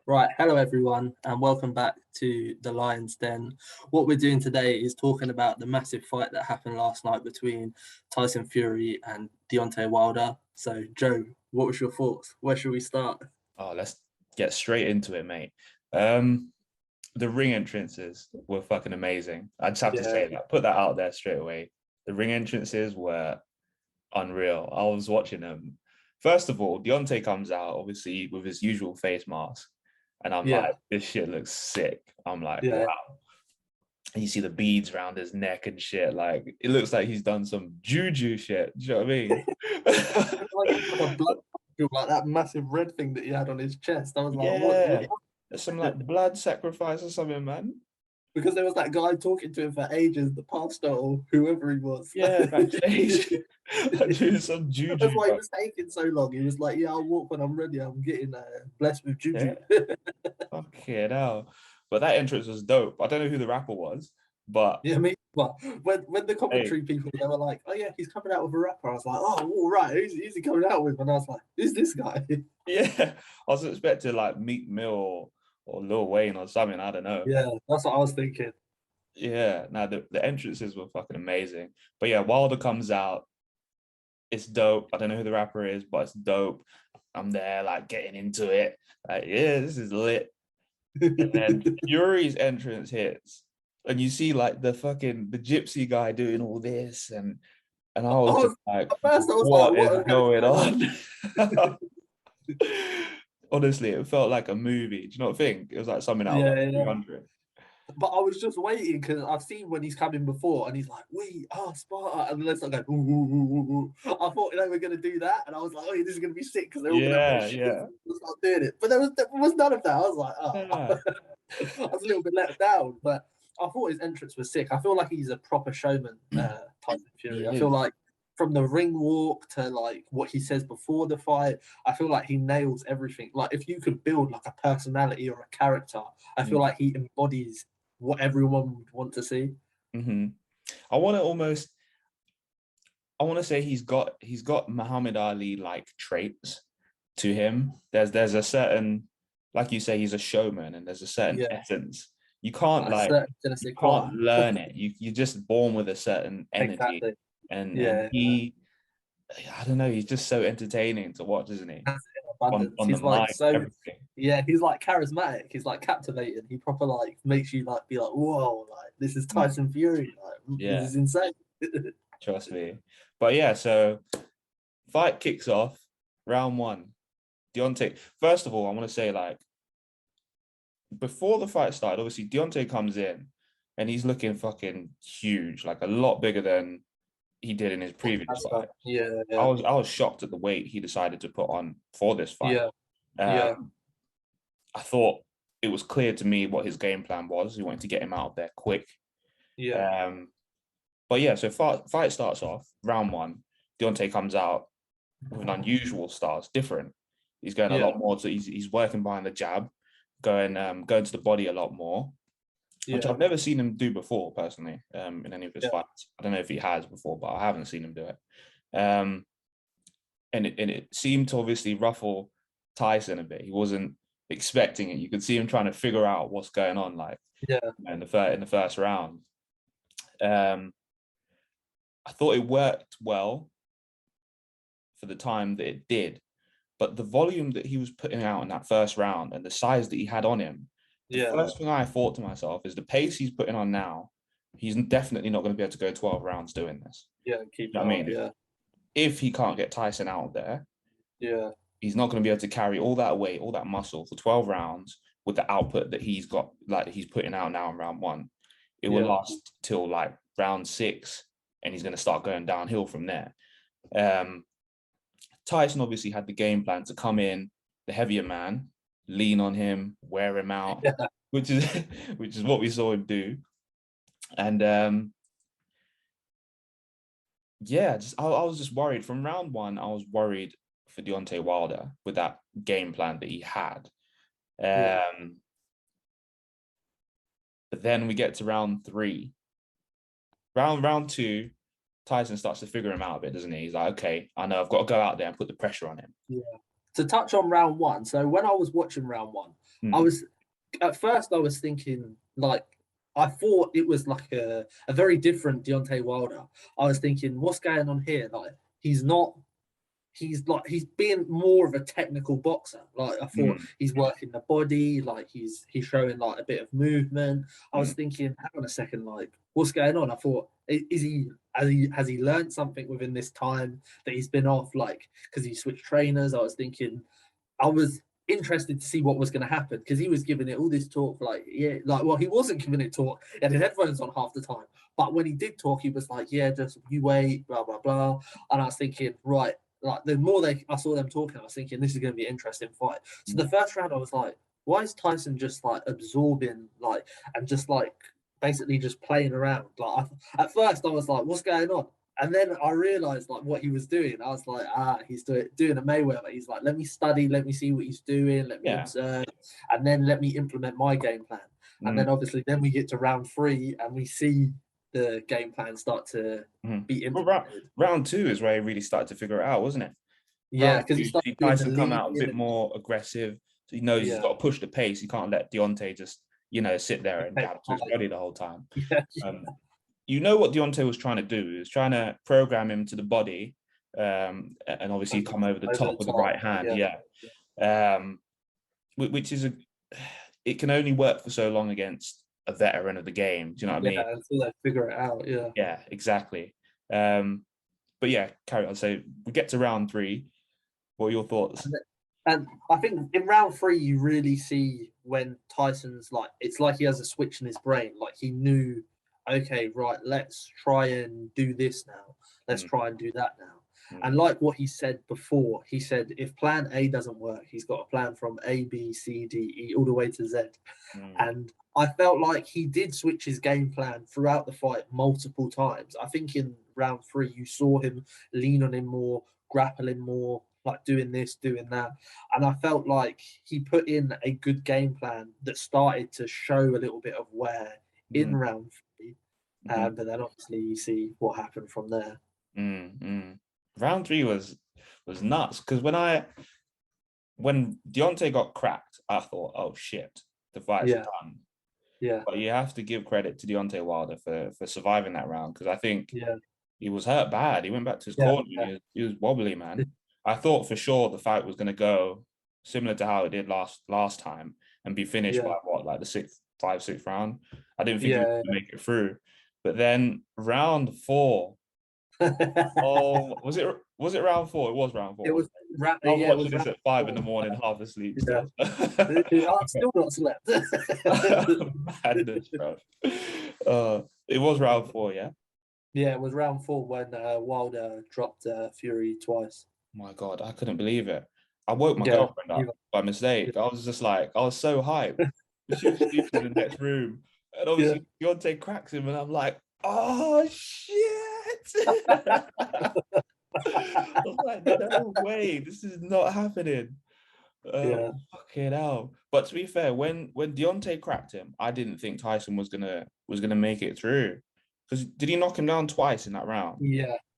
Right, hello everyone, and welcome back to the Lyons Den. What we're doing today is talking about the massive fight that happened last night between Tyson Fury and Deontay Wilder. So, Joe, what was your thoughts? Where should we start? Oh, let's get straight into it, mate. The ring entrances were fucking amazing. I just have to Yeah, say that. Put that out there straight away. The ring entrances were unreal. I was watching them. First of all, Deontay comes out, obviously, with his usual face mask. And I'm yeah, like, this shit looks sick. I'm like, wow. yeah. And you see the beads around his neck and shit. Like, it looks like he's done some juju shit. Do you know what I mean? Like a blood, like that massive red thing that he had on his chest. I was like, what? Yeah. There's some like blood sacrifice or something, man. Because there was that guy talking to him for ages, the pastor or whoever he was. Yeah, backstage. Like doing some That's juju, why he bro. was taking so long. He was like, "Yeah, I'll walk when I'm ready. I'm getting blessed with Yeah, juju." fucking hell. But that entrance was dope. I don't know who the rapper was, but Yeah, me. Well, when the hey, commentary people they were like, "Oh yeah, he's coming out with a rapper," I was like, "Oh, all right. Who's he coming out with?" And I was like, "Who's this guy?" yeah, I was expecting like Meek Mill or Lil Wayne or something. I don't know. Yeah, that's what I was thinking. Yeah, now the entrances were fucking amazing. But yeah, Wilder comes out. It's dope. I don't know who the rapper is, but it's dope. I'm there, like getting into it. Like, yeah, this is lit. And then Fury's entrance hits, and you see like the gypsy guy doing all this, and I I was just was like, at first I was like, what "What is the hell is going going on?" on? Honestly, it felt like a movie. Do you not think? It was like something out of like Yeah, yeah. 300. But I was just waiting because I've seen when he's coming before, and he's like, "We are Sparta," and then it's like, going, ooh, ooh, ooh, ooh, ooh. I thought they were going to do that, and I was like, "Oh, this is going to be sick because they're all going to have their Yeah, shields yeah. and start doing it." But there was none of that. I was like, "Oh," Yeah. I was a little bit let down, but I thought his entrance was sick. I feel like he's a proper showman, Tyson He Fury. I feel is. like from the ring walk to like what he says before the fight, I feel like he nails everything. Like if you could build like a personality or a character, I feel like he embodies what everyone would want to see. Mm-hmm. I want to almost I want to say he's got Muhammad Ali like traits to him. There's a certain, like you say, he's a showman, and there's a certain Yeah, essence. You can't like like certain je ne you sais quoi. can't learn it. You're just born with a certain energy, Exactly. and Yeah, he, I don't know, he's just so entertaining to watch, isn't he? has it in abundance. On the He's like mic, so. everything. Yeah, he's like charismatic. He's like captivating. He proper like makes you like be like, whoa, like this is Mm. Tyson Fury. Like this Yeah, is insane. trust me. But yeah, so fight kicks off, round one. Deontay. First of all, I want to say like before the fight started, obviously Deontay comes in and he's looking fucking huge, like a lot bigger than he did in his previous fight. Yeah, I yeah, was I was shocked at the weight he decided to put on for this fight. yeah, yeah, Um, I thought it was clear to me what his game plan was. He wanted to get him out of there quick. yeah, Um, but yeah, so fight starts off round one. Deontay comes out with an unusual style. It's different. He's going a yeah, lot more to. He's working behind the jab, going to the body a lot more, which yeah, I've never seen him do before personally, in any of his yeah. fights. I don't know if he has before, but I haven't seen him do it. And it seemed to obviously ruffle Tyson a bit. He wasn't expecting it. You could see him trying to figure out what's going on, like Yeah. in the first round. Um, I thought it worked well for the time that it did, but the volume that he was putting out in that first round and the size that he had on him, the Yeah, first thing I thought to myself is the pace he's putting on now, he's definitely not going to be able to go 12 rounds doing this. yeah, keep You it know what I up. mean? Yeah, If he can't get Tyson out there, yeah, he's not going to be able to carry all that weight, all that muscle for 12 rounds with the output that he's got, like he's putting out now in round one. It will yeah, last till like round six, and he's going to start going downhill from there. Um, Tyson obviously had the game plan to come in, the heavier man, lean on him, wear him out, yeah, which is which is what we saw him do. And yeah, I was just worried from round one. I was worried for Deontay Wilder with that game plan that he had. yeah, Um, but then we get to round three. Round two, Tyson starts to figure him out a bit, doesn't he? He's like, okay, I know I've got to go out there and put the pressure on him. yeah. to touch on round one. So when I was watching round one, I was at first I was thinking like I thought it was like a very different Deontay Wilder. I was thinking, what's going on here? Like he's not. He's being more of a technical boxer. Like I thought he's working the body, like he's showing like a bit of movement. I was thinking, hang on a second, like what's going on? I thought, is has he learned something within this time that he's been off? Like because he switched trainers. I was thinking, I was interested to see what was going to happen because he was giving it all this talk, like well, he wasn't giving it talk. He had his headphones on half the time, but when he did talk, he was like, yeah, just you wait, blah blah blah. And I was thinking, right, like the more I saw them talking, I was thinking this is going to be an interesting fight. So the first round, I was like, why is Tyson just like absorbing, like, and just like basically just playing around? Like at first, I was like, what's going on? And then I realized like what he was doing. I was like, he's doing a Mayweather. He's like, let me study, let me see what he's doing, let me observe, and then let me implement my game plan. And then obviously, then we get to round 3 and we see the game plan start to be implemented. Round 2 is where he really started to figure it out, wasn't it? Yeah, because he started doing Tyson come out a bit more aggressive. So he knows he's got to push the pace. He can't let Deontay just, sit there and jab to his body the whole time. You know what Deontay was trying to do? He was trying to program him to the body, and obviously come over the top with the right hand. Which is it can only work for so long against a veteran of the game. Do you know what I mean? Yeah, until they figure it out. Yeah. Yeah, exactly. But yeah, carry on. So we get to round 3. What are your thoughts? And I think in round 3, you really see when Tyson's like, it's like he has a switch in his brain. Like he knew, okay, right, let's try and do this now. Let's try and do that now. And like what he said before, he said if plan A doesn't work, he's got a plan from A, B, C, D, E, all the way to Z. And I felt like he did switch his game plan throughout the fight multiple times. I think in round 3, you saw him lean on him more, grappling more, like doing this, doing that. And I felt like he put in a good game plan that started to show a little bit of wear in round 3. But then obviously you see what happened from there. Round 3 was nuts because when Deontay got cracked, I thought, oh shit, the fight's done. Yeah. But you have to give credit to Deontay Wilder for surviving that round because I think he was hurt bad. He went back to his corner. Yeah. He was wobbly, man. I thought for sure the fight was going to go similar to how it did last time and be finished by like the 6th round. I didn't think he was going to make it through. But then round 4, oh, was it round 4? It was round 4. It was. I was watching this at 5 a.m, half asleep. Yeah. I'm still not slept. Madness, bro. It was round 4, yeah. Yeah, it was round 4 when Wilder dropped Fury twice. Oh my God, I couldn't believe it. I woke my girlfriend up by mistake. I was just like, I was so hyped. She was sleeping in the next room, and obviously Deontay cracks him, and I'm like, oh shit! I was like, no way, this is not happening. Fucking hell. But to be fair, when Deontay cracked him, I didn't think Tyson was gonna make it through. Because did he knock him down twice in that round?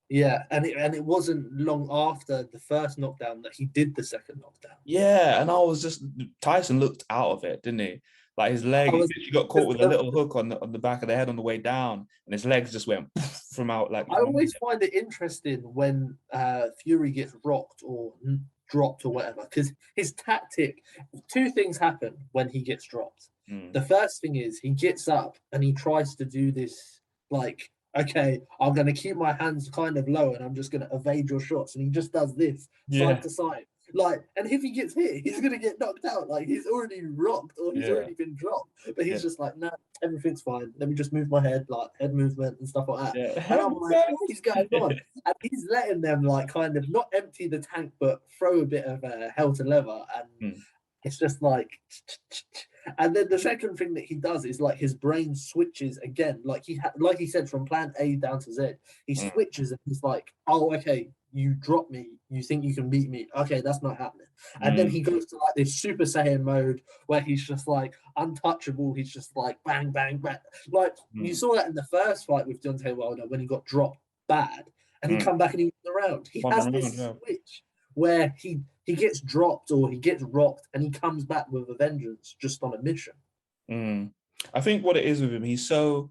Yeah, and it wasn't long after the first knockdown that he did the second knockdown. Yeah, and I was just, Tyson looked out of it, didn't he? Like his leg, he got caught with a little hook on the back of the head on the way down, and his legs just went from out. Like I always find it interesting when Fury gets rocked or dropped or whatever, because his tactic, 2 things happen when he gets dropped. The first thing is he gets up and he tries to do this like, okay, I'm going to keep my hands kind of low and I'm just going to evade your shots. And he just does this side to side. Like, and if he gets hit, he's going to get knocked out. Like, he's already rocked or he's already been dropped. But he's just like, nah, everything's fine. Let me just move my head, like head movement and stuff like that. Yeah. And I'm like, what is going on? And he's letting them, like, kind of not empty the tank, but throw a bit of hell to leather. And it's just like... And then the second thing that he does is like his brain switches again. Like he said, from plan A down to Z, he switches and he's like, oh, okay, you drop me. You think you can beat me. Okay, that's not happening. And then he goes to like this Super Saiyan mode where he's just like untouchable. He's just like bang, bang, bang. Like you saw that in the first fight with Deontay Wilder when he got dropped bad and he come back and he went around. He has this switch where he gets dropped or he gets rocked and he comes back with a vengeance just on a mission. I think what it is with him, he's so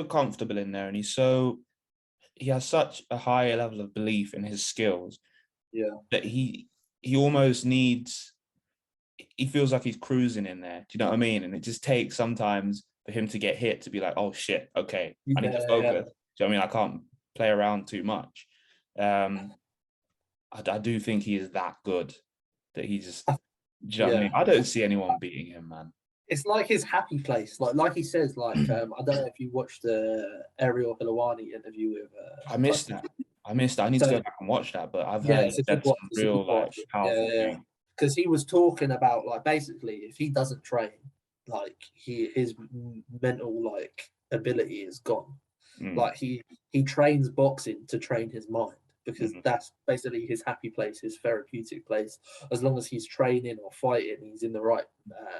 comfortable in there, and he has such a high level of belief in his skills that he almost needs, he feels like he's cruising in there. Do you know what I mean? And it just takes sometimes for him to get hit to be like, oh shit, okay, I need to focus. Do you know what I mean? I can't play around too much. I do think he is that good that he just, do you know what I mean? I don't see anyone beating him, man. It's like his happy place. Like he says, like, I don't know if you watched the Ariel Helwani interview with I missed that. I need to go back and watch that, but I've heard he said some real like powerful things. Because he was talking about, like, basically if he doesn't train, like his mental like ability is gone. Like he trains boxing to train his mind, because that's basically his happy place, his therapeutic place. As long as he's training or fighting, he's in the right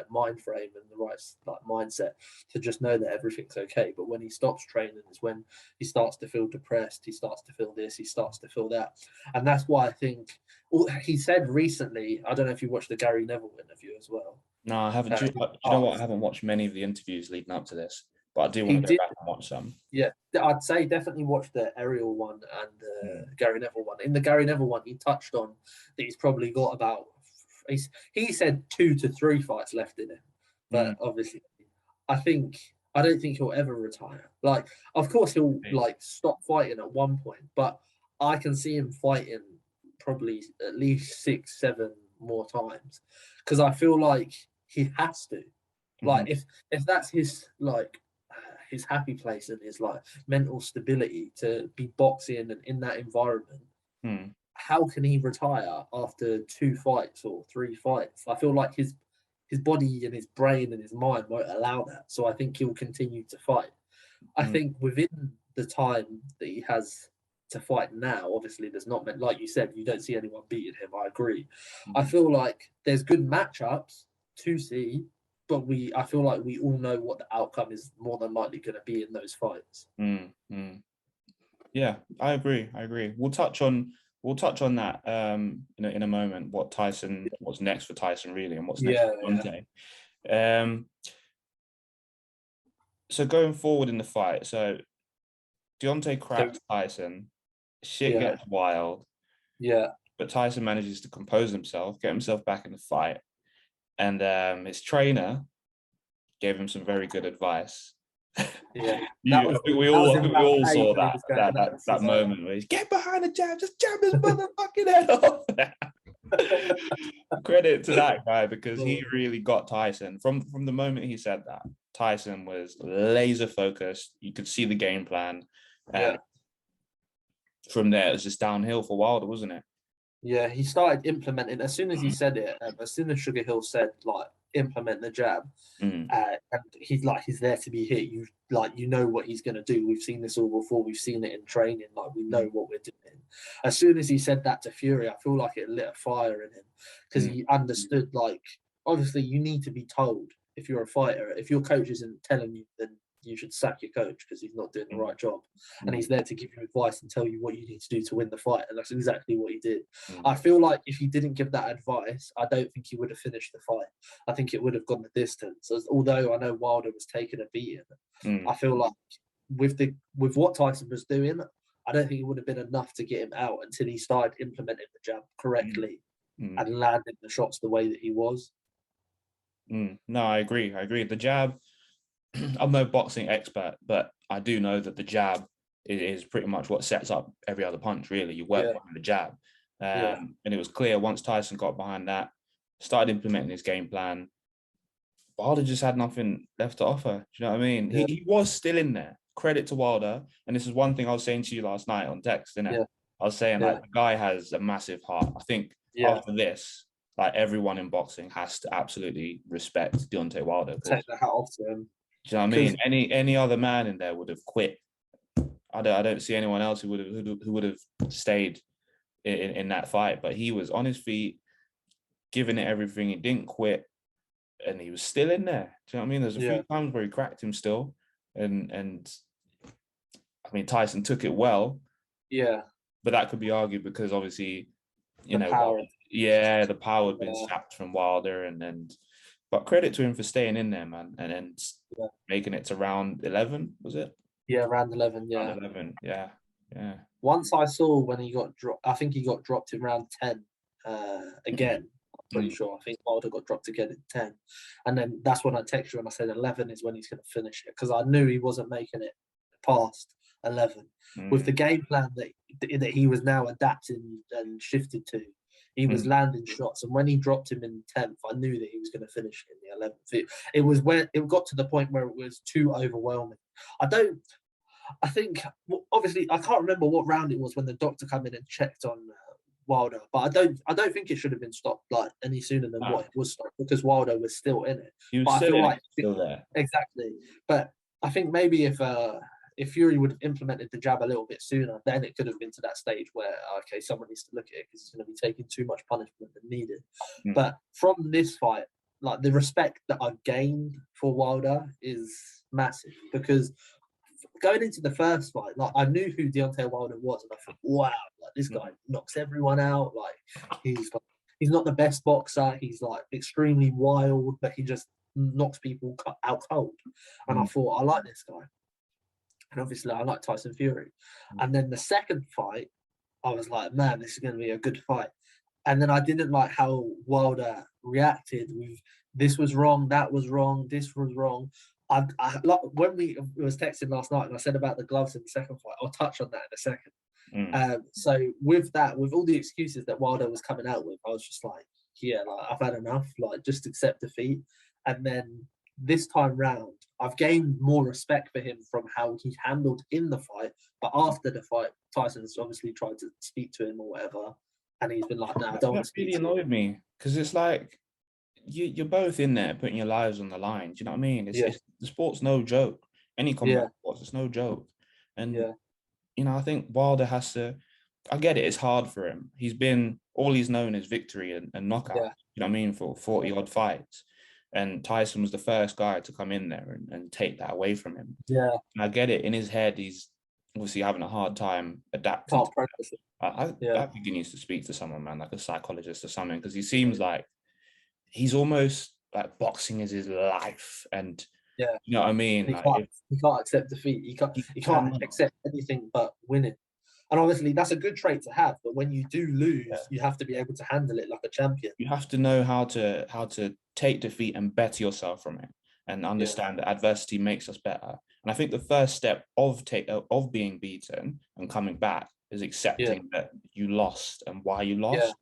mind frame and the right like mindset to just know that everything's okay. But when he stops training is when he starts to feel depressed, he starts to feel this, he starts to feel that. And that's why I think he said recently, I don't know if you watched the Gary Neville interview as well. No, I haven't. Do you know what? I haven't watched many of the interviews leading up to this, but I do want to go back and watch some. Yeah, I'd say definitely watch the Ariel one and the Gary Neville one. In the Gary Neville one, he touched on that he's probably got about, he said 2 to 3 fights left in him. But obviously, I don't think he'll ever retire. Like, of course, he'll like stop fighting at one point, but I can see him fighting probably at least 6, 7 more times, because I feel like he has to. Like, if that's his like his happy place and his like mental stability to be boxing and in that environment, how can he retire after 2 fights or 3 fights? I feel like his body and his brain and his mind won't allow that. So I think he'll continue to fight. I think within the time that he has to fight now, obviously there's not many, like you said, you don't see anyone beating him. I agree. I feel like there's good matchups to see, but I feel like we all know what the outcome is more than likely going to be in those fights. Yeah, I agree. We'll touch on that in a moment. What's next for Tyson really, and what's next for Deontay. So going forward in the fight, so Deontay cracks Tyson, shit gets wild. Yeah. But Tyson manages to compose himself, get himself back in the fight. And his trainer gave him some very good advice. Yeah, we all saw that moment where he's get behind the jab, just jab his motherfucking head off. Credit to that guy, because he really got Tyson from the moment he said that. Tyson was laser focused. You could see the game plan, and from there it was just downhill for Wilder, wasn't it? Yeah, he started implementing as soon as he said it. As soon as Sugar Hill said like implement the jab, and he's there to be hit. You know what he's gonna do. We've seen this all before. We've seen it in training. Like, we know what we're doing. As soon as he said that to Fury, I feel like it lit a fire in him, because he understood. Like, obviously, you need to be told if you're a fighter. If your coach isn't telling you, then you should sack your coach, because he's not doing the right job. And he's there to give you advice and tell you what you need to do to win the fight. And that's exactly what he did. I feel like if he didn't give that advice, I don't think he would have finished the fight. I think it would have gone the distance. Although I know Wilder was taking a beating, I feel like with what Tyson was doing, I don't think it would have been enough to get him out until he started implementing the jab correctly and landing the shots the way that he was. No, I agree. The jab, I'm no boxing expert, but I do know that the jab is pretty much what sets up every other punch, really. You work behind the jab. And it was clear once Tyson got behind that, started implementing his game plan, Wilder just had nothing left to offer. Do you know what I mean? He was still in there. Credit to Wilder. And this is one thing I was saying to you last night on text, didn't I? I was saying, like, the guy has a massive heart. I think after this, like, everyone in boxing has to absolutely respect Deontay Wilder. Take the hat off to him. Do you know what I mean? Any other man in there would have quit. I don't see anyone else who would have stayed in that fight. But he was on his feet, giving it everything. He didn't quit, and he was still in there. Do you know what I mean? There's a few times where he cracked him still, and I mean, Tyson took it well. Yeah. But that could be argued because obviously you know, power. the power had been Yeah, sapped from Wilder, but credit to him for staying in there, man, and then yeah, making it to round 11, was it? yeah, round 11. Round Yeah. 11, yeah, yeah. Once I saw when he got dropped, I think he got dropped in round 10 again. I'm pretty Mm. sure. I think Wilder got dropped again at 10. And then that's when I texted you and I said 11 is when he's going to finish it because I knew he wasn't making it past 11. With the game plan that he was now adapting and shifted to, he was landing shots. And when he dropped him in 10th, I knew that he was going to finish it in the 11th. It was when it got to the point where it was too overwhelming. I think, obviously, I can't remember what round it was when the doctor came in and checked on Wilder, but I don't think it should have been stopped like any sooner than what it was stopped because Wilder was still in it. He was But I still feel in like it, still there. exactly. But I think maybe if Fury would have implemented the jab a little bit sooner, then it could have been to that stage where okay, someone needs to look at it because he's going to be taking too much punishment than needed. But from this fight, like the respect that I've gained for Wilder is massive because going into the first fight, like I knew who Deontay Wilder was, and I thought, wow, like this guy knocks everyone out. Like he's not the best boxer. He's like extremely wild, but he just knocks people out cold. And I thought, I like this guy. And obviously, I like Tyson Fury. And then the second fight, I was like, man, this is going to be a good fight. And then I didn't like how Wilder reacted with this was wrong, that was wrong, this was wrong. When we was texting last night and I said about the gloves in the second fight, I'll touch on that in a second. So with that, with all the excuses that Wilder was coming out with, I was just like, yeah, like I've had enough, like just accept defeat. And then this time round, I've gained more respect for him from how he handled in the fight. But after the fight, Tyson's obviously tried to speak to him or whatever. And he's been like, no, I don't want to speak really to annoyed me because it's like you're both in there putting your lives on the line. Do you know what I mean? It's the sport's no joke. Any combat sports, it's no joke. And you know, I think Wilder has to. I get it. It's hard for him. He's been all he's known is victory and knockout. You know what I mean? For 40 odd fights, and Tyson was the first guy to come in there and take that away from him. Yeah, and I get it. In his head, he's obviously having a hard time adapting. can't practice it. I think he needs to speak to someone, man, like a psychologist or something, because he seems like he's almost like boxing is his life, and you know what I mean. He can't accept defeat. He can't accept anything but winning. And obviously, that's a good trait to have. But when you do lose, you have to be able to handle it like a champion. You have to know how to take defeat and better yourself from it, and understand that adversity makes us better. And I think the first step of being beaten and coming back is accepting that you lost and why you lost.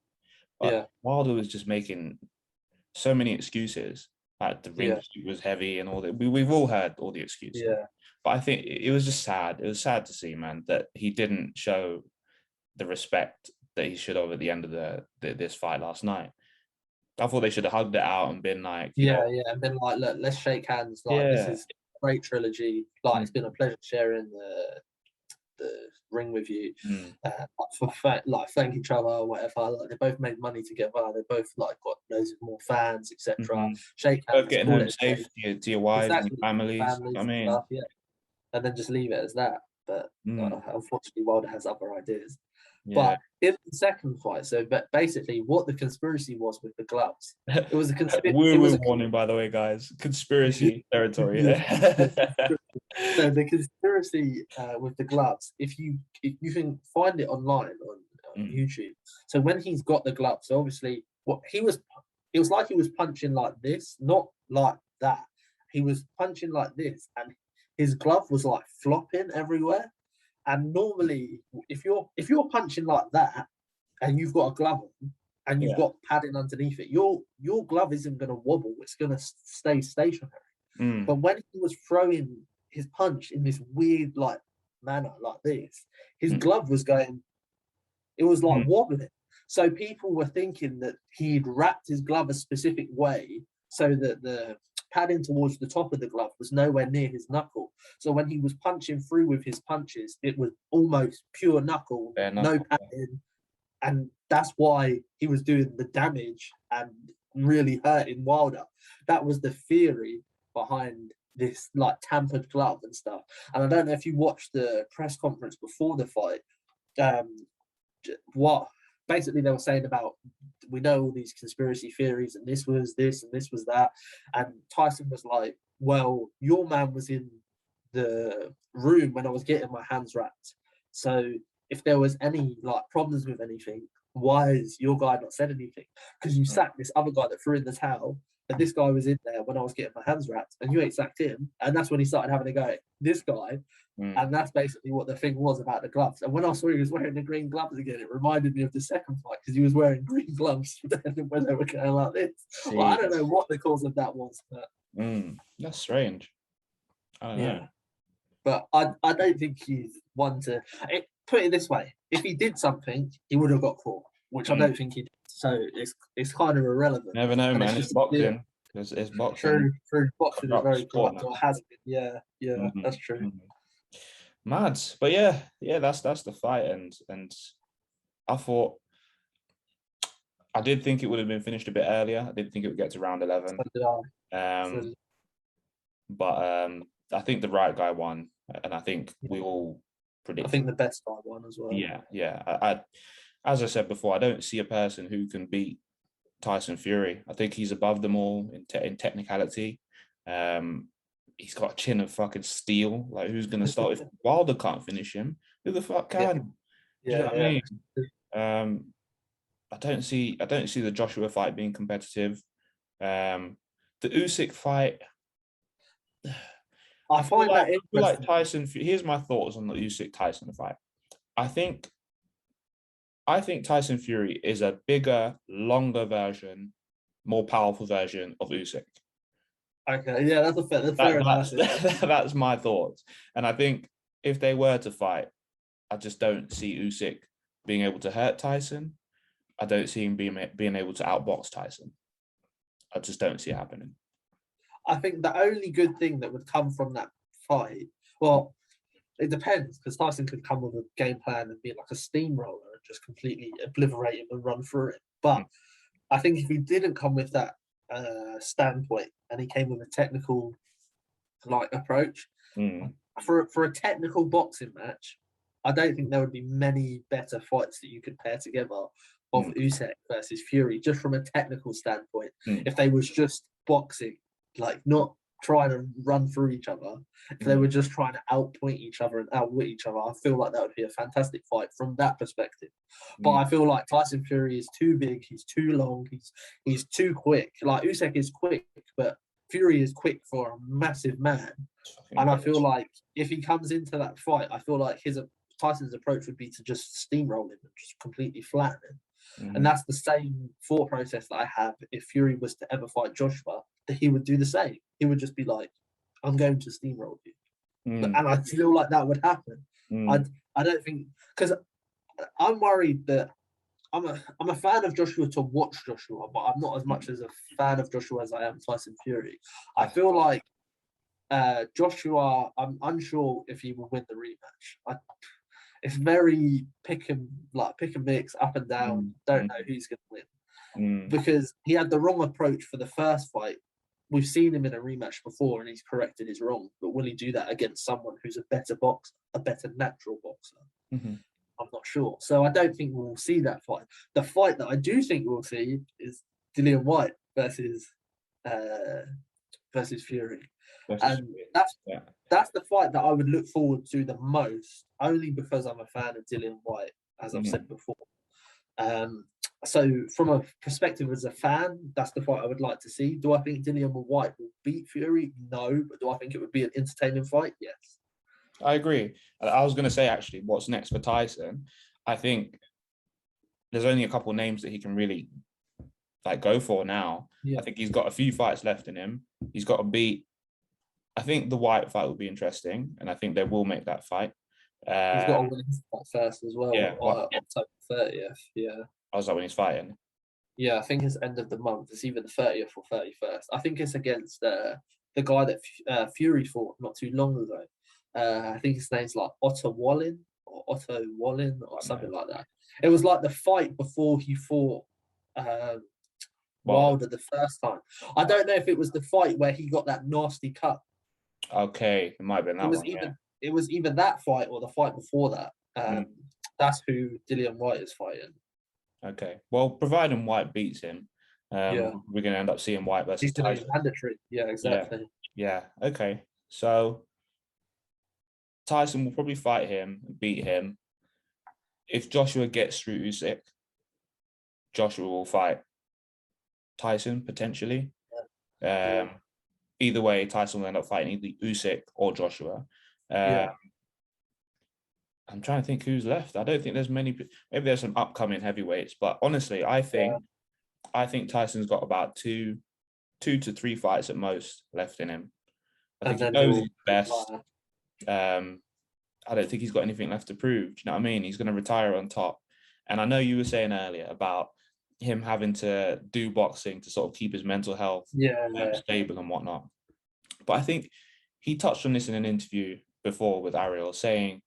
But Wilder was just making so many excuses. Like the ring was heavy and all that. We've all heard all the excuses. But I think it was just sad. It was sad to see, man, that he didn't show the respect that he should have at the end of this fight last night. I thought they should have hugged it out and been like, and been like, look, let's shake hands. Like this is a great trilogy. Like it's been a pleasure sharing the ring with you. Thank each other or whatever. Like they both made money together. They both like got loads of more fans, etc. Shake hands, both getting home safe to your wives and your families. I mean, stuff, and then just leave it as that. But unfortunately, Wilder has other ideas. But in the second fight, so basically, what the conspiracy was with the gloves, it was a conspiracy. Woo warning, by the way, guys. Conspiracy territory. So the conspiracy with the gloves, if you can find it online on YouTube. So when he's got the gloves, so obviously it was like he was punching like this, not like that. He was punching like this, and his glove was like flopping everywhere. And normally, if you're punching like that, and you've got a glove on, and you've got padding underneath it, your glove isn't going to wobble. It's going to stay stationary. But when he was throwing his punch in this weird like manner like this, his glove was going. It was like wobbling. So people were thinking that he'd wrapped his glove a specific way so that the padding towards the top of the glove was nowhere near his knuckle. So when he was punching through with his punches, it was almost pure knuckle, no padding. And that's why he was doing the damage and really hurting Wilder. That was the theory behind this like tampered glove and stuff. And I don't know if you watched the press conference before the fight. What basically they were saying about, we know all these conspiracy theories, and this was this and this was that, and Tyson was like, well, your man was in the room when I was getting my hands wrapped, so if there was any like problems with anything, why is your guy not said anything? Because you sacked this other guy that threw in the towel, and this guy was in there when I was getting my hands wrapped, and you ain't sacked him. And that's when he started having a go at this guy. And that's basically what the thing was about the gloves. And when I saw he was wearing the green gloves again, it reminded me of the second fight, because he was wearing green gloves when they were going like this. Well, I don't know what the cause of that was, but that's strange. I don't know. But I don't think he's one to put it this way. If he did something, he would have got caught, which I don't think he did. So it's kind of irrelevant. Never know, man. It's boxing. It's boxing. True. Boxing is very corrupt, or has been. Yeah, that's true. Mad. But yeah, that's the fight. And I thought, I did think it would have been finished a bit earlier. I didn't think it would get to round 11. But I think the right guy won, and I think we all predict. I think the best guy won as well. Yeah. I as I said before, I don't see a person who can beat Tyson Fury. I think he's above them all in technicality. He's got a chin of fucking steel. Like, who's going to start if Wilder can't finish him? Who the fuck can? Do you know what I mean? I don't see the Joshua fight being competitive. The Usyk fight, I find that interesting. Like Tyson. Here's my thoughts on the Usyk Tyson fight. I think Tyson Fury is a bigger, longer version, more powerful version of Usyk. Okay, yeah, that's a fair analysis. That's my thoughts. And I think if they were to fight, I just don't see Usyk being able to hurt Tyson. I don't see him being able to outbox Tyson. I just don't see it happening. I think the only good thing that would come from that fight, well, it depends, because Tyson could come with a game plan and be like a steamroller and just completely obliterate him and run through it. But I think if he didn't come with that standpoint and he came with a technical approach, for a technical boxing match, I don't think there would be many better fights that you could pair together of Usyk versus Fury, just from a technical standpoint. If they was just boxing, like not trying to run through each other, if they were just trying to outpoint each other and outwit each other, I feel like that would be a fantastic fight from that perspective. But I feel like Tyson Fury is too big, he's too long, he's too quick. Like, Usyk is quick, but Fury is quick for a massive man. And I feel like if he comes into that fight, I feel like Tyson's approach would be to just steamroll him and just completely flatten him. And that's the same thought process that I have if Fury was to ever fight Joshua, that he would do the same. He would just be like, I'm going to steamroll you. And I feel like that would happen. I don't think, because I'm worried that I'm a fan of Joshua to watch Joshua, but I'm not as much as a fan of Joshua as I am Tyson Fury. I feel like Joshua, I'm unsure if he will win the rematch. It's very pick and mix, up and down. Don't know who's going to win because he had the wrong approach for the first fight. We've seen him in a rematch before, and he's corrected his wrong. But will he do that against someone who's a better boxer, a better natural boxer? I'm not sure. So I don't think we'll see that fight. The fight that I do think we'll see is Dillian Whyte versus Fury. And that's the fight that I would look forward to the most, only because I'm a fan of Dillian Whyte, as I've said before. So from a perspective as a fan, that's the fight I would like to see. Do I think Dillian Whyte will beat Fury? No. But do I think it would be an entertaining fight? Yes. I agree. I was going to say, actually, what's next for Tyson? I think there's only a couple of names that he can really go for now. I think he's got a few fights left in him. He's got to beat. I think the Whyte fight will be interesting, and I think they will make that fight. He's got to win his fight first as well. Yeah, October 30th. Yeah. I was like, when he's fighting. Yeah, I think it's end of the month. It's either the 30th or 31st. I think it's against the guy that Fury fought not too long ago. I think his name's like Otto Wallin or something like that. It was like the fight before he fought Wilder the first time. I don't know if it was the fight where he got that nasty cut. Okay, it might have been that one. It was either that fight or the fight before that. That's who Dillian Whyte is fighting. Okay. Well, providing White beats him, Yeah, we're going to end up seeing White versus he's going to be Tyson. mandatory. Yeah, Yeah. exactly. Yeah. Okay. So Tyson will probably fight him, beat him. If Joshua gets through Usyk, Joshua will fight Tyson potentially. Yeah, Um, Either way, Tyson will end up fighting either Usyk or Joshua. Uh, yeah, I'm trying to think who's left. I don't think there's many. Maybe there's some upcoming heavyweights, but honestly, yeah. I think Tyson's got about two to three fights at most left in him. I And think he then knows he'll he's best. retire. Um, I don't think he's got anything left to prove. Do you know what I mean? He's going to retire on top. And I know you were saying earlier about him having to do boxing to sort of keep his mental health Yeah, stable and whatnot. But I think he touched on this in an interview before with Ariel, saying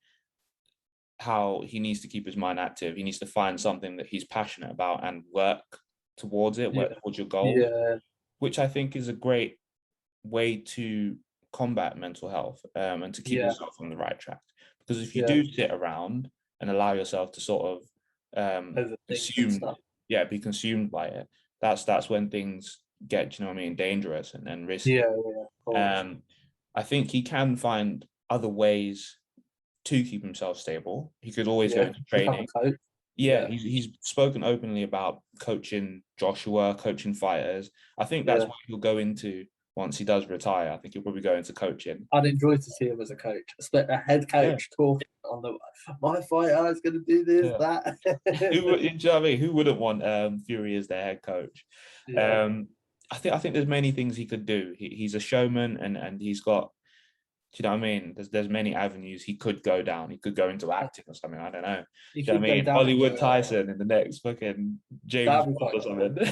how he needs to keep his mind active. He needs to find something that he's passionate about and work towards it, yeah, work towards your goals, yeah, which I think is a great way to combat mental health and to keep yeah, yourself on the right track. Because if you yeah. do sit around and allow yourself to sort of Overthink and consume, stuff. yeah, be consumed by it, that's when things get, you know what I mean, dangerous and Yeah, risky. yeah, of course. Um, I think he can find other ways to keep himself stable. He could always go Yeah, into become a training. coach. Yeah, Yeah, he's spoken openly about coaching Joshua, coaching fighters. I think that's yeah. what he'll go into once he does retire. I think he'll probably go into coaching. I'd enjoy to see him as a coach, a head Yeah, coach talking on the my fighter is going to do this, yeah. that. Who would, you know what I mean? Who wouldn't want Fury as their head coach? Yeah, Um, I think there's many things he could do. He's a showman and he's got. Do you know what I mean? There's many avenues he could go down. He could go into acting or something. I don't know. he Do you know could what I go mean? down Hollywood the. Tyson in the next fucking James That'd be Bond quite or cool.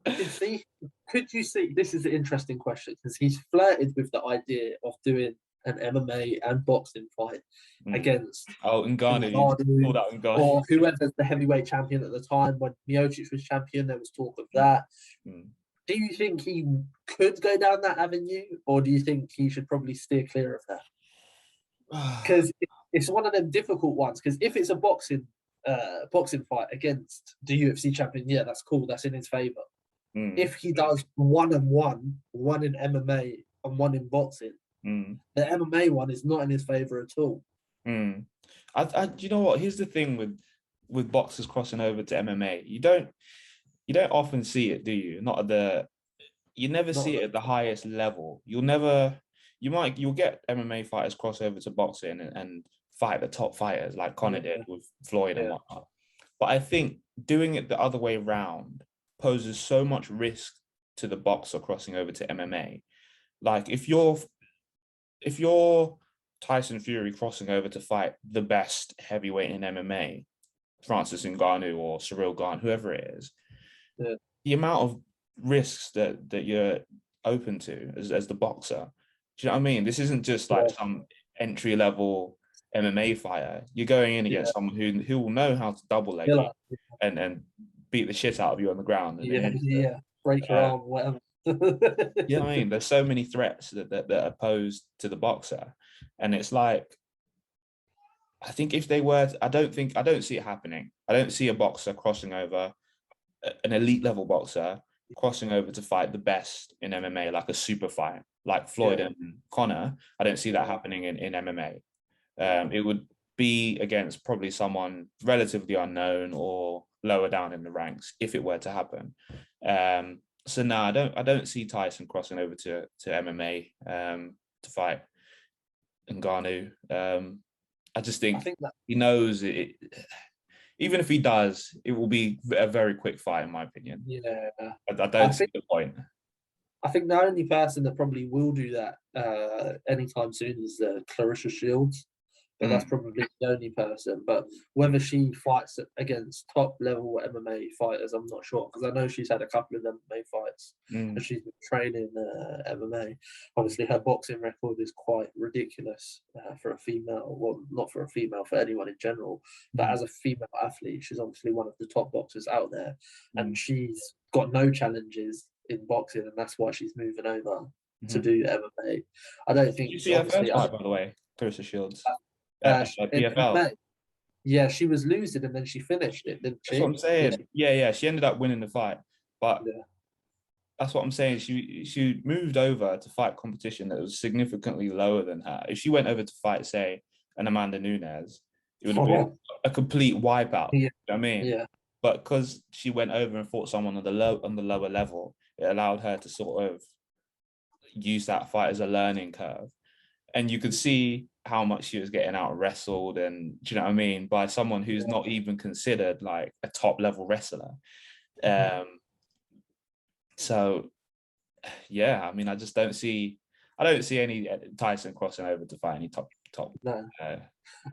something. See, could you see? This is an interesting question because he's flirted with the idea of doing an MMA and boxing fight Mm. against Oh, Ngannou, you just Ngannou pulled out Ngannou. or whoever's the heavyweight champion at the time. When Miocic was champion, there was talk of Mm. that. Mm. Do you think he could go down that avenue, or do you think he should probably steer clear of that? Because it's one of them difficult ones. Because if it's a boxing fight against the UFC champion, yeah, that's cool. That's in his favor. Mm. If he does one and one in MMA and one in boxing, Mm. the MMA one is not in his favor at all. Mm. You know what? Here's the thing with boxers crossing over to MMA. You don't often see it, do you? Not at the you never Not see it at the highest level. You'll get MMA fighters cross over to boxing and fight the top fighters like Conor yeah, did with Floyd and yeah, whatnot. But I think doing it the other way round poses so much risk to the boxer crossing over to MMA. Like if you're Tyson Fury crossing over to fight the best heavyweight in MMA, Francis Ngannou or Cyril Gane, whoever it is, yeah, the amount of risks that you're open to as the boxer. Do you know what I mean? This isn't just like yeah, some entry level MMA fighter. You're going in yeah. against someone who will know how to double leg you Killer. and beat the shit out of you on the ground in an Yeah, instant. yeah. Break your Uh, arm, whatever. you know what I mean? There's so many threats that are posed to the boxer, and it's like I think if they were, I don't see it happening. I don't see a boxer crossing over an elite level boxer crossing over to fight the best in MMA, like a super fight, like Floyd Yeah, and Connor. I don't see that yeah, happening in MMA. It would be against probably someone relatively unknown or lower down in the ranks if it were to happen. So no, I don't see Tyson crossing over to MMA to fight Ngannou. I just I think think that. he knows it. Even if he does, it will be a very quick fight, in my opinion. Yeah, I I don't see think the point. I think the only person that probably will do that anytime soon is Clarissa Shields. But that's Mm, probably the only person. But whether she fights against top level MMA fighters, I'm not sure because I know she's had a couple of MMA fights and mm, she's been training MMA. Obviously, her boxing record is quite ridiculous for a female. Well, not for a female, for anyone in general. But mm, as a female athlete, she's obviously one of the top boxers out there, and mm, she's got no challenges in boxing, and that's why she's moving over to mm. do MMA. I don't Did you think, see her obviously, first fight, by the way? Clarissa Shields. in PFL. MMA. Yeah, she was losing and then she finished it, didn't That's what she? I'm Yeah, saying. Yeah. She ended up winning the fight, but yeah. that's what I'm saying. She moved over to fight competition that was significantly lower than her. If she went over to fight, say, an Amanda Nunes, it would have been a complete wipeout. Yeah, You know what I mean? yeah, But because she went over and fought someone on the lower level, it allowed her to sort of use that fight as a learning curve. And you could see how much she was getting out wrestled, and do you know what I mean, by someone who's yeah. not even considered like a top level wrestler. So yeah, I mean, I don't see any Tyson crossing over to fight any top. No. Uh,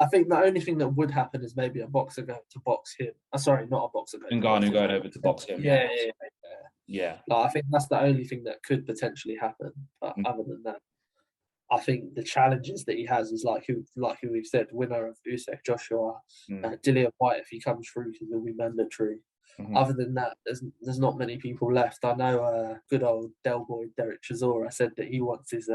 I think the only thing that would happen is maybe a boxer going to box him. Sorry, not a boxer going to box Ngannou him. going over to box him. Yeah, Yeah, yeah, yeah. yeah. Like, I think that's the only thing that could potentially happen. But Mm, other than that, I think the challenges that he has is like who we've said, winner of Usyk, Joshua, mm, Dillian White. If he comes through, he will be mandatory. mhm. Other than that, there's not many people left. I know good old Del Boy Derek Chisora said that he wants his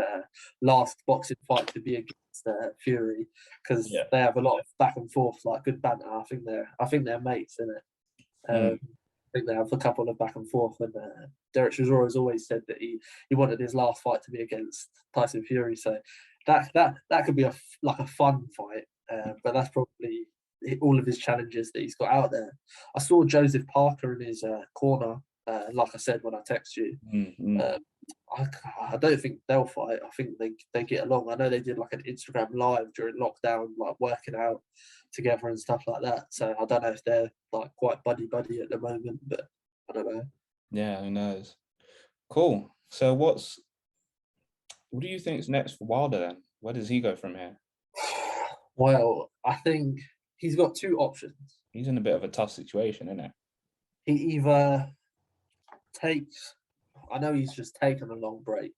last boxing fight to be against Fury because Yeah. they have a lot of back and forth, like good banter. I think they're mates, isn't it? Mm. I think they have a couple of back and forth, and Derek Chisora has always said that he wanted his last fight to be against Tyson Fury. So that could be like a fun fight, but that's probably all of his challenges that he's got out there. I saw Joseph Parker in his corner, like I said when I text you. Mm, mm. Um, I don't think they'll fight. I think they get along. I know they did like an Instagram live during lockdown, like working out together and stuff like that. So I don't know if they're like quite buddy at the moment, but I don't know. Yeah, who knows? Cool. So what do you think is next for Wilder then? Where does he go from here? Well, I think he's got two options. He's in a bit of a tough situation, isn't it? He either takes, I know he's just taken a long break,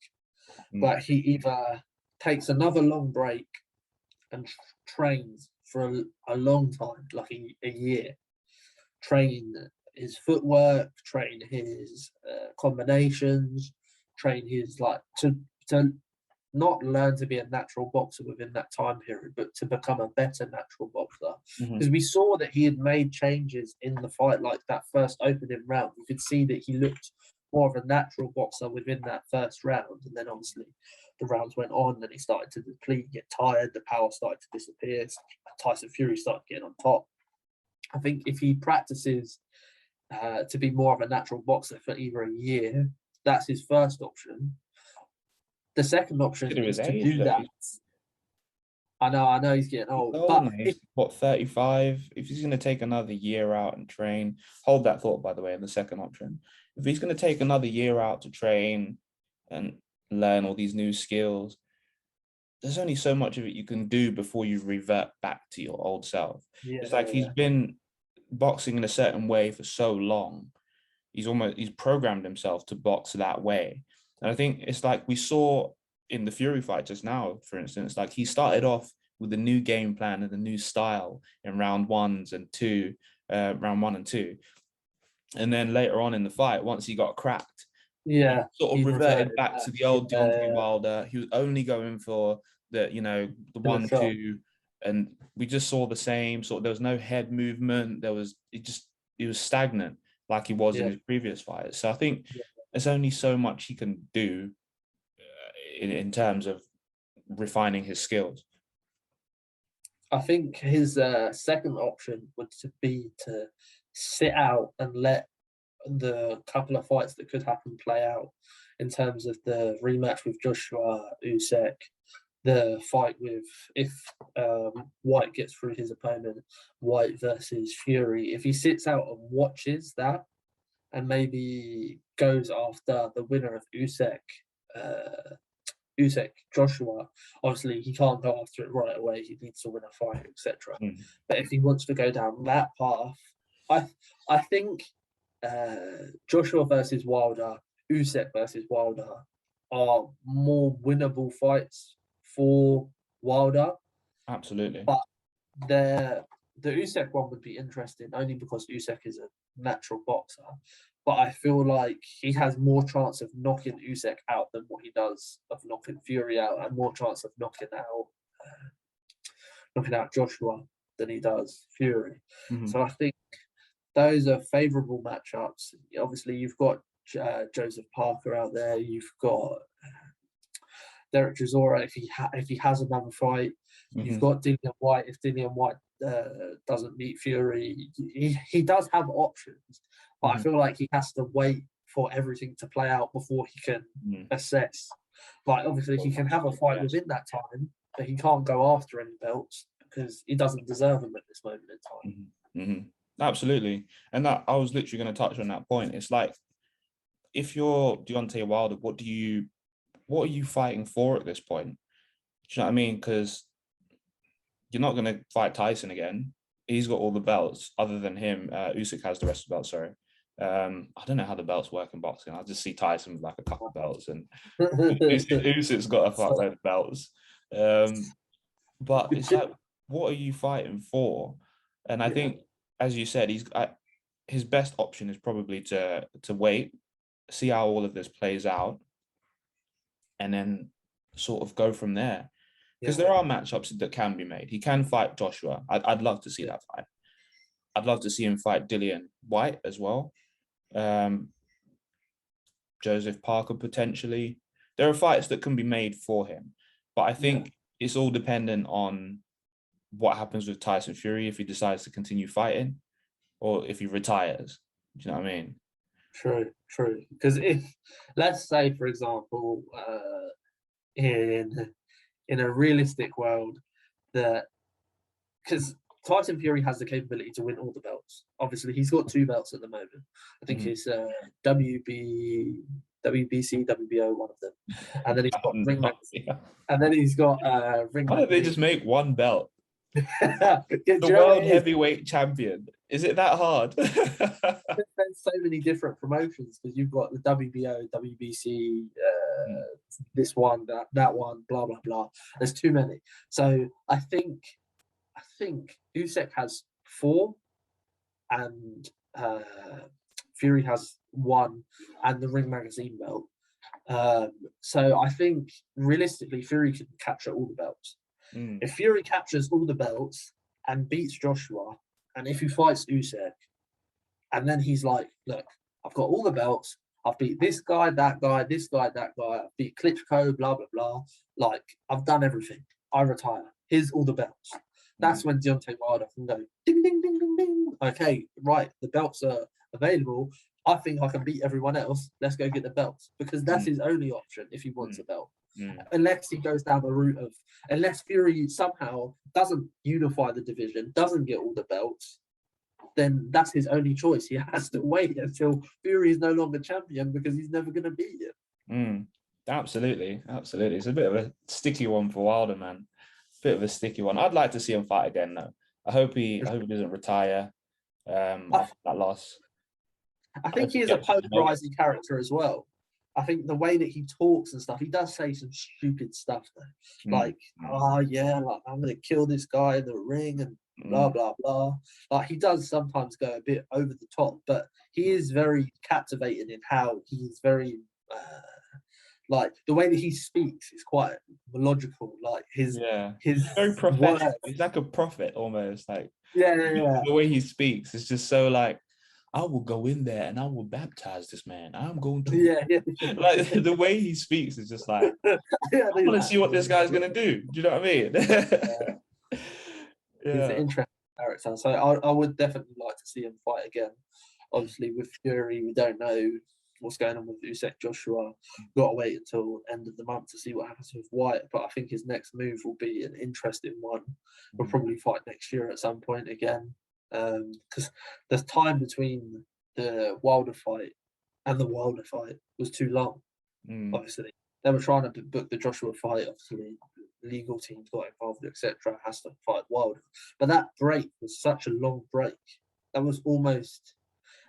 Mm. but he either takes another long break and trains for a long time, like a year, train his footwork, train his combinations, train his like to not learn to be a natural boxer within that time period, but to become a better natural boxer. Mhm. Because we saw that he had made changes in the fight, like that first opening round. You could see that he looked more of a natural boxer within that first round, and then obviously the rounds went on, and he started to deplete, get tired, the power started to disappear. Tyson Fury started getting on top. I think if he practices to be more of a natural boxer for either a year, that's his first option. The second option Consider his is to age do though. that. I know he's getting He's old, old but now. He's what, 35? If he's going to take another year out and train, hold that thought, by the way, in the second option. If he's going to take another year out to train and learn all these new skills, there's only so much of it you can do before you revert back to your old self. yeah, It's like he's been boxing in a certain way for so long. He's programmed himself to box that way. And I think it's like we saw in the Fury fight just now, for instance, like he started off with a new game plan and a new style in round one and two. And then later on in the fight, once he got cracked, he yeah, sort of he reverted reverted back back. to the old Deontay Yeah, Wilder. He was only going for the killer one, shot. two, and we just saw the same sort. There was no head movement. He was stagnant like he was in Yeah, his previous fights. So I think there's only so much he can do in terms of refining his skills. I think his second option would to be to sit out and let the couple of fights that could happen play out in terms of the rematch with Joshua Usyk, the fight with if White gets through his opponent, White versus Fury. If he sits out and watches that, and maybe goes after the winner of Usyk Joshua. Obviously, he can't go after it right away. He needs to win a fight, etc. Mm. But if he wants to go down that path, I I think Joshua versus Wilder, Usyk versus Wilder are more winnable fights for Wilder. Absolutely. But the Usyk one would be interesting only because Usyk is a natural boxer. But I feel like he has more chance of knocking Usyk out than what he does of knocking Fury out, and more chance of knocking out Joshua. than he does Fury. Mhm. So I think those are favourable matchups. Obviously, you've got Joseph Parker out there. You've got Derek Chisora if he has another fight. You've got Dillian White if Dillian White doesn't meet Fury. He does have options, but I feel like he has to wait for everything to play out before he can assess. Like, obviously, he can have a fight within that time, but he can't go after any belts because he doesn't deserve them at this moment in time. Absolutely. And that I was literally going to touch on that point. It's like, if you're Deontay Wilder, what are you fighting for at this point? Do you know what I mean? Because you're not going to fight Tyson again. He's got all the belts other than him. Usyk has the rest of the belts, sorry. I don't know how the belts work in boxing. I just see Tyson with like a couple of belts, and Usyk's got a fuckload of belts. But it's like, what are you fighting for? And I think, as you said, his best option is probably to wait, see how all of this plays out, and then sort of go from there. Because there are matchups that can be made. He can fight Joshua. I'd love to see that fight. I'd love to see him fight Dillian White as well. Joseph Parker potentially. There are fights that can be made for him. But I think it's all dependent on what happens with Tyson Fury, if he decides to continue fighting or if he retires. Do you know what I mean? True. Because if, let's say, for example, in a realistic world, that because Tyson Fury has the capability to win all the belts. Obviously, he's got 2 belts at the moment. I think it's WBC, WBO, one of them, and then he's got Ring Magazine, and then he's got Ring. Why don't they just make one belt? The world heavyweight champion. Is it that hard? There's so many different promotions because you've got the WBO, WBC, this one, that one, blah blah blah. There's too many. So I think Usyk has 4, and Fury has 1, and the Ring Magazine belt. So I think realistically, Fury can capture all the belts. If Fury captures all the belts and beats Joshua, and if he fights Usyk, and then he's like, look, I've got all the belts. I've beat this guy, that guy, this guy, that guy. I've beat Klitschko, blah, blah, blah. Like, I've done everything. I retire. Here's all the belts. That's when Deontay Wilder can go, ding, ding, ding, ding, ding. Okay, right, the belts are available. I think I can beat everyone else. Let's go get the belts. Because that's his only option if he wants a belt. Unless he goes down the route of, unless Fury somehow doesn't unify the division, doesn't get all the belts, then that's his only choice. He has to wait until Fury is no longer champion because he's never going to beat him. Absolutely. It's a bit of a sticky one for Wilder, man. Bit of a sticky one. I'd like to see him fight again, though. I hope he doesn't retire after that loss. I think he is a polarizing character as well. I think the way that he talks and stuff, he does say some stupid stuff though. Like, like I'm going to kill this guy in the ring and blah, blah, blah. Like, he does sometimes go a bit over the top, but he is very captivating in how he's very, like, the way that he speaks is quite logical. Like, his very prophetic. Words. He's like a prophet almost. Like, the way he speaks is just so like, I will go in there and I will baptize this man. I'm going to like the way he speaks is just like, I want to see what this guy's gonna do. Do you know what I mean? He's an interesting character. So I would definitely like to see him fight again. Obviously, with Fury, we don't know what's going on with Usyk Joshua. We've got to wait until end of the month to see what happens with White. But I think his next move will be an interesting one. We'll probably fight next year at some point again. Because the time between the Wilder fight and the Wilder fight was too long. Obviously, they were trying to book the Joshua fight. Obviously, legal teams got involved, etc. Has to fight Wilder, but that break was such a long break. That was almost,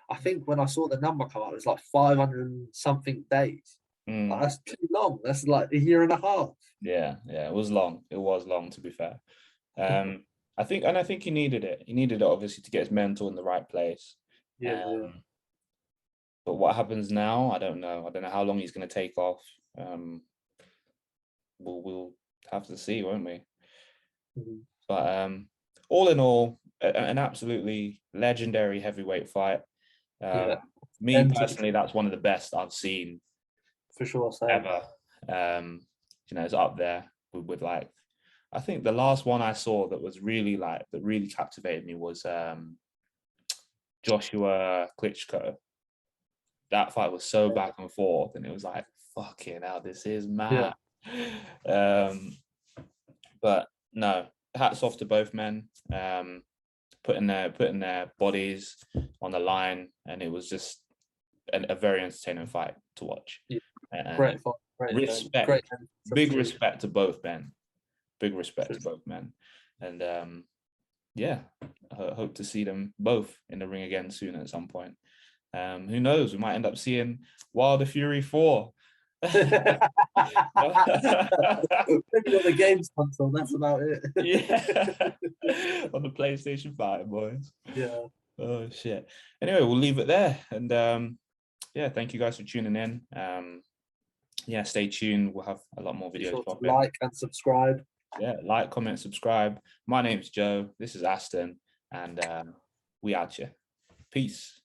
I think, when I saw the number card, it was like 500 something days. Like, that's too long. That's like a year and a half. Yeah, it was long. It was long, to be fair. I think he needed it. He needed it, obviously, to get his mental in the right place. But what happens now, I don't know. I don't know how long he's going to take off. We'll have to see, won't we? But all in all, an absolutely legendary heavyweight fight. Yeah, Me and personally, that's one of the best I've seen for sure. So ever. It's up there with like, I think the last one I saw that was really that really captivated me was Joshua Klitschko. That fight was so back and forth, and it was like, fucking hell, this is mad. But no, hats off to both men. Putting their bodies on the line, and it was just a very entertaining fight to watch. Yeah. And Great fight. Great big respect to both men. Big respect to both men. And I hope to see them both in the ring again soon at some point. Who knows? We might end up seeing Wilder Fury 4. Maybe on the games console, that's about it. Yeah. On the PlayStation 5, boys. Yeah. Oh shit. Anyway, we'll leave it there. And thank you guys for tuning in. Stay tuned. We'll have a lot more videos. Be sure to like and subscribe. Yeah, like, comment, subscribe. My name's Joe. This is Aston, and we out here. Peace.